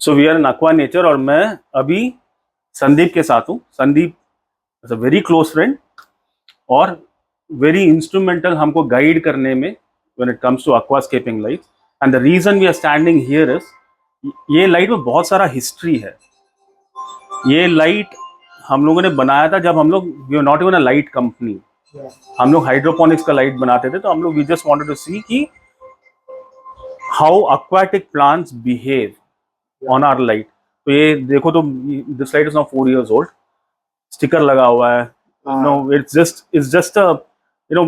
So we are in aqua nature और मैं अभी संदीप के साथ हूँ. Sandeep is a very close friend और वेरी इंस्ट्रूमेंटल हमको गाइड करने में when it comes to aquascaping light. And the reason we are standing here is, ये लाइट में बहुत सारा हिस्ट्री है. ये लाइट हम लोगों ने बनाया था जब हम लोग, we are not even a light company. हम लोग हाइड्रोपोनिक्स का लाइट बनाते थे, तो हम लोग we just wanted to see कि how aquatic plants behave on our light. तो ये देखो, तो this light is now 4 years old. Sticker लगा हुआ है. No, it's just a, you know,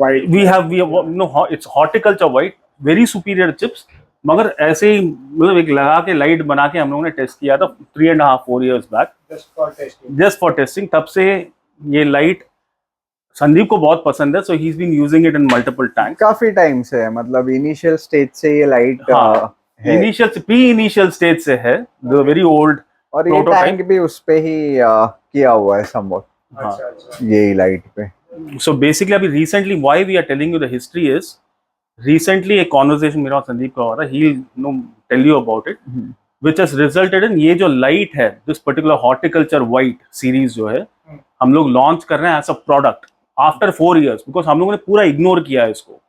White. we have no, it's horticulture white, very superior chips. मगर ऐसे ही मतलब एक लगा के लाइट बना के हम लोगों ने टेस्ट किया था 3.5-4 years back, just for testing. तब से ये लाइट संदीप को बहुत पसंद है, so he is been using it in multiple tank. काफी टाइम से है, मतलब इनिशियल स्टेज से ये लाइट है. इनिशियल स्टेज से है, वेरी ओल्ड. और ये टैंक भी उस पे ही किया हुआ है समवॉट. अच्छा. यही लाइट पे. सो बेसिकली अभी recently why we are telling you the history is, recently एक कॉन्वर्सेशन मेरा और संदीप का हुआ था. He know tell you about it, which has resulted in ये जो लाइट है, this particular horticulture white series जो है, हम लोग लॉन्च कर रहे हैं as a product after 4 years, because हम लोगों ने पूरा इग्नोर किया है इसको.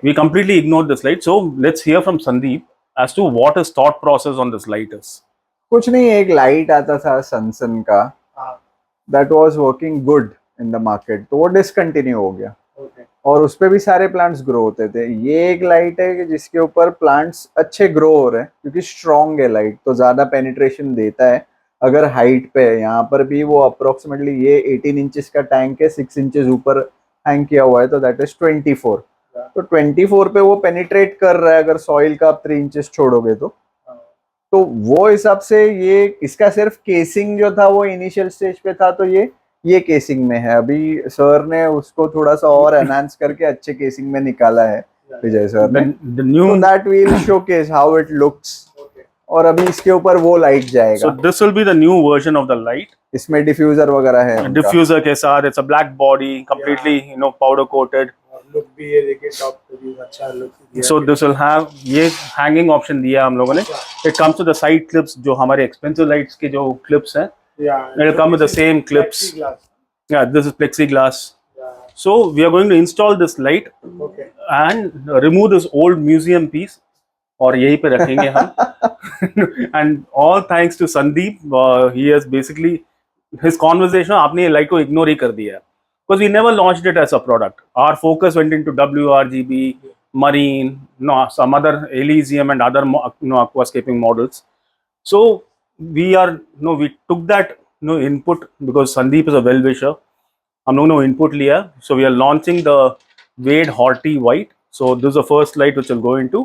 We completely ignore this light. So let's hear from Sandeep as to what is thought process on this light is. कुछ नहीं, एक लाइट आता था सनसन का, that was working good in the market, तो वो डिसकंटिन्यू हो गया. और उस पे भी सारे प्लांट्स ग्रो होते थे. ये एक लाइट है कि जिसके ऊपर प्लांट्स अच्छे ग्रो हो रहे हैं, क्योंकि स्ट्रॉन्ग है लाइट, तो ज्यादा पेनिट्रेशन देता है. अगर हाइट पे है, यहाँ पर भी वो अप्रोक्सीमेटली ये 18 इंचेस का टैंक है, 6 इंचेस ऊपर हैंग किया हुआ है, तो दैट इज 24. तो 24 पे वो पेनिट्रेट कर रहा है. अगर सॉइल का आप 3 इंचेस छोड़ोगे तो वो हिसाब से ये, इसका सिर्फ केसिंग जो था वो इनिशियल स्टेज पे था, तो ये केसिंग में है. अभी सर ने उसको थोड़ा सा और एनहांस करके अच्छे केसिंग में निकाला है विजय सर ने. तो that will showcase how it looks. और अभी इसके ऊपर वो लाइट जाएगा. So this will be the new version of the light. इसमें डिफ्यूजर वगैरह है. डिफ्यूजर के साथ it's a black body, completely you know powder coated. Look भी ये देखिए, टॉप पे भी अच्छा लुक दिया. सो दिस विल हैव ये हैंगिंग ऑप्शन दिया हम लोगों ने. It comes to the side clips, जो हमारे एक्सपेंसिव लाइट्स के जो क्लिप्स हैं, it will come with the same clips. या this is plexiglass. So we are going to install this light and remove this old museum piece और यहीं पे रखेंगे हम. And all thanks to Sandeep, he has basically, his conversation, आपने ये light को ignore ही कर दिया है, because we never launched it as a product. Our focus went into WRGB, marine, no, some other Elysium and other aquascaping models. So we took that input because Sandeep is a well-wisher. हम लोगों ने input लिया. So we are launching the Wade horti white. So this is the first light which will go into,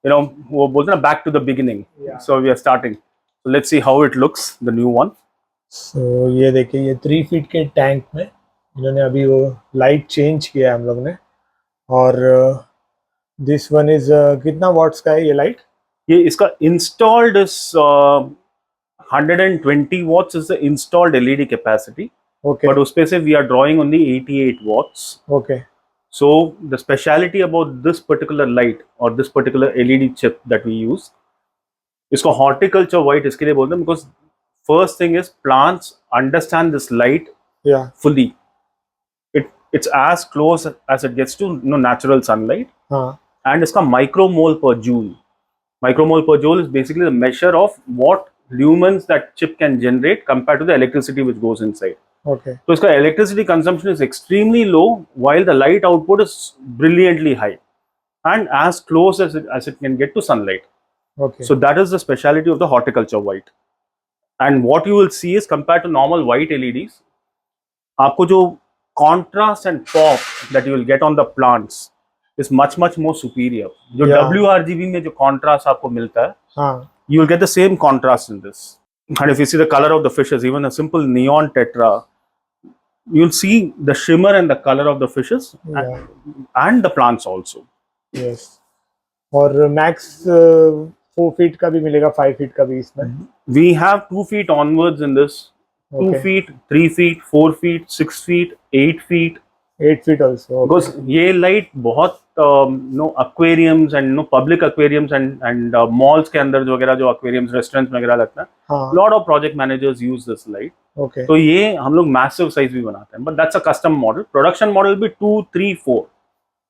you know, वो बोलते हैं ना, back to the beginning. So we are starting. So let's see how it looks, the new one. So ये देखिए, ये 3 feet के tank में इन्होंने अभी वो लाइट चेंज किया है हम लोगों ने. और दिस वन इज कितना वॉट्स का है ये लाइट? ये इसका installed is 120 watts is the installed LED capacity. Okay. But उसपे से we are drawing only 88 watts. Okay. So the speciality about this particular light or this particular LED chip that we use, इसको horticulture white इसके लिए बोलते हैं, because first thing is plants understand this light fully. It's as close as it gets to natural sunlight. And इसका micromole per joule. Micromole per joule is basically the measure of what lumens that chip can generate compared to the electricity which goes inside. Okay. So इसका electricity consumption is extremely low while the light output is brilliantly high and as close as it can get to sunlight. Okay. So that is the speciality of the horticulture white. And what you will see is, compared to normal white LEDs, आपको जो contrast and pop that you will get on the plants is much more superior. जो WRGB में जो contrast आपको मिलता है, you will get the same contrast in this. And if you see the color of the fishes, even a simple neon tetra, you'll see the shimmer and the color of the fishes and the plants also. Yes. और max 4 feet का भी मिलेगा, 5 feet का भी इसमें. We have 2 feet onwards in this. 2 feet, 3 feet, 4 feet, 6 feet, 8 feet. 8 feet also. Because ये light बहुत no aquariums and no public aquariums and malls के अंदर जो वगैरह जो एक्वेरियम्स रेस्टोरेंट्स वगैरह लगता है, हाँ lot of project managers use this light. Okay तो ये हम लोग मैसिव साइज भी बनाते हैं, but that's a custom model. Production model भी 2, 3, 4.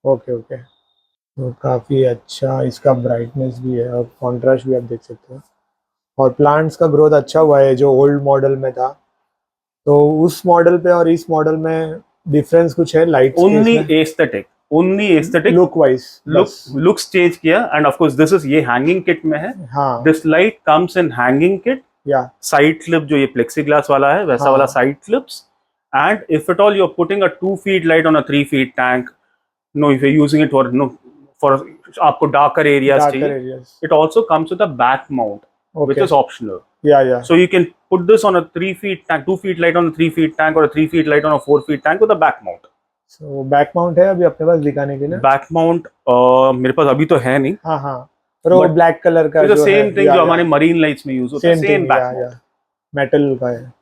Okay okay. तो काफ़ी अच्छा इसका ब्राइटनेस भी है और कॉन्ट्रास्ट भी आप देख सकते हो. और प्लांट्स का ग्रोथ अच्छा हुआ है जो ओल्ड मॉडल में था. तो उस मॉडल पे और इस मॉडल में डिफरेंस कुछ है light only aesthetic look wise looks change किया. And of course this is ये हैंगिंग किट में है. हाँ this light comes in hanging kit. या साइड क्लिप जो ये प्लेक्सी ग्लास वाला है वैसा हाँ. वाला side clips. And if at all you are putting a 2 feet light on a 3 feet tank, no if you using it for आपको darker areas darker चाहिए, areas. it also comes with a back mount which okay is optional. या So you can put this on a 3 feet tank, 2 feet light on a 3 feet tank, or a 3 feet light on a 4 feet tank with a back mount. So back mount है अभी अपने पास दिखाने के लिए. Back mount मेरे पास अभी तो है नहीं. हाँ हाँ पर वो But ब्लैक कलर का It's the जो है same thing जो हमारे marine lights में use होता है, सेम same थिंग back या mount. मेटल का है.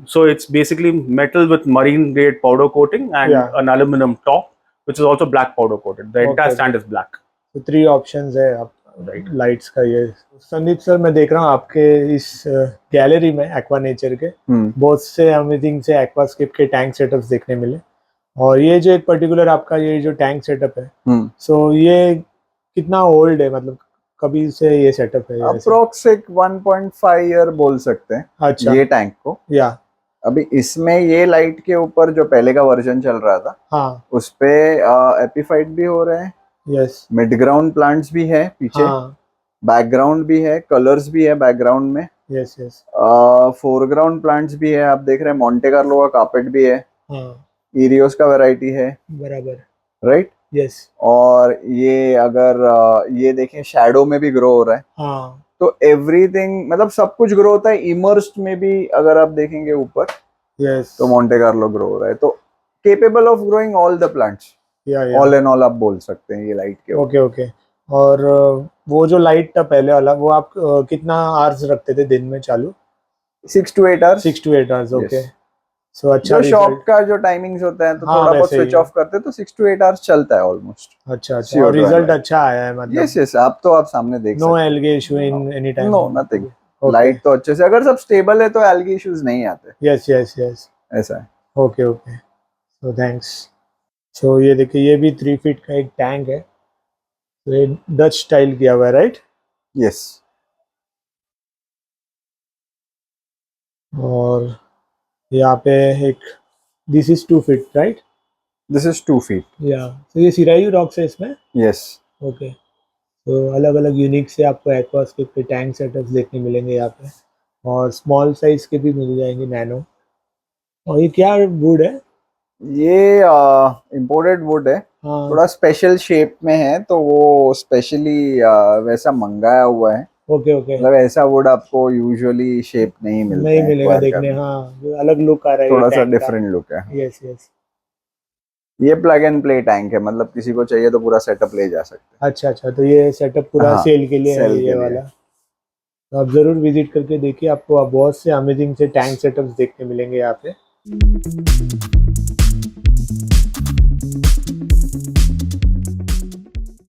So it's basically metal with marine grade powder coating and Yeah. an aluminum top, which is also black powder coated. The entire Okay, stand is black. तो 3 options है आप lights का. ये Sandeep sir मैं देख रहा हूँ आपके इस गैलरी में एक्वा नेचर के बहुत से अमेजिंग से एक्वास्केप के टैंक सेटअप्स देखने मिले. और ये जो एक पर्टिकुलर आपका ये जो टैंक सेटअप है सो ये कितना ओल्ड है, मतलब कभी से ये सेटअप है? अप्रोक्स 1.5 ईयर बोल सकते हैं. अच्छा ये टैंक को. या अभी इसमें ये लाइट के ऊपर जो पहले का वर्जन चल रहा था हाँ उस पे एपीफाइट भी हो रहे हैं. यस मिड ग्राउंड प्लांट्स भी है पीछे. हाँ बैकग्राउंड भी है, कलर्स भी है बैकग्राउंड में. यस यस फोरग्राउंड प्लांट्स भी है. आप देख रहे हैं मोंटे कार्लो का कार्पेट भी है. हाँ इरियोस का वैरायटी है. बराबर. राइट. यस और ये अगर ये देखें शैडो में भी ग्रो हो रहा है. हाँ तो एवरीथिंग मतलब सब कुछ ग्रो होता है. इमर्स्ड में भी अगर आप देखेंगे ऊपर यस तो मोंटे कार्लो ग्रो हो रहा है. तो capable of growing all the plants. या ऑल इन ऑल आप बोल सकते हैं ये लाइट के. Okay okay. और वो जो लाइट था पहले वाला वो आप कितना आवर्स रखते थे दिन में चालू? 6 to 8 hours. 6 to 8 hours. Okay so अच्छा जो शॉप result. का जो टाइमिंग्स होता है तो हाँ, थोड़ा बहुत वैसे ही. स्विच ऑफ करते हैं तो 6 to 8 आवर्स चलता है ऑलमोस्ट. अच्छा अच्छा. CO2 और रिजल्ट light. अच्छा आया है मतलब? Yes yes. आप तो आप सामने देख नो सकते हैं. Algae issue in any time? No nothing. Light तो अच्छे से अगर सब स्टेबल है तो एल्गी इश्यूज नहीं आते. Yes yes yes. ऐसा है. Okay okay so thanks. So ये देखिए ये भी 3 फीट का एक टैंक है. तो ये डच स्टाइल किया हुआ है राइट? यस. और यहाँ पे एक this is 2 feet right? This is 2 feet. या तो ये सिरायू रॉक्स है इसमें? यस. ओके. तो अलग अलग यूनिक से आपको एक्वास्केप के टैंक सेटअप्स देखने मिलेंगे यहाँ पे. और स्मॉल साइज के भी मिल जाएंगे नैनो. और ये क्या वुड है? ये इम्पोर्टेड वुड है. हाँ थोड़ा स्पेशल शेप में है तो वो स्पेशली वैसा मंगाया हुआ है. Okay okay. मतलब ऐसा वुड आपको यूजुअली शेप नहीं मिलता नहीं है मिलेगा acquire देखने. करने. हाँ जो अलग लुक आ रहा है थोड़ा सा डिफरेंट लुक है. Yes yes. ये प्लग एंड प्ले टैंक है. मतलब किसी को चाहिए तो पूरा सेटअप ले जा सकते अच्छा अच्छा. तो ये सेटअप पूरा हाँ, सेल के लिए है sell के ये लिए. वाला. तो आप जरूर विजिट करके देखिए. आपको बहुत से अमेजिंग से टैंक सेटअप्स देखने मिलेंगे यहाँ पे.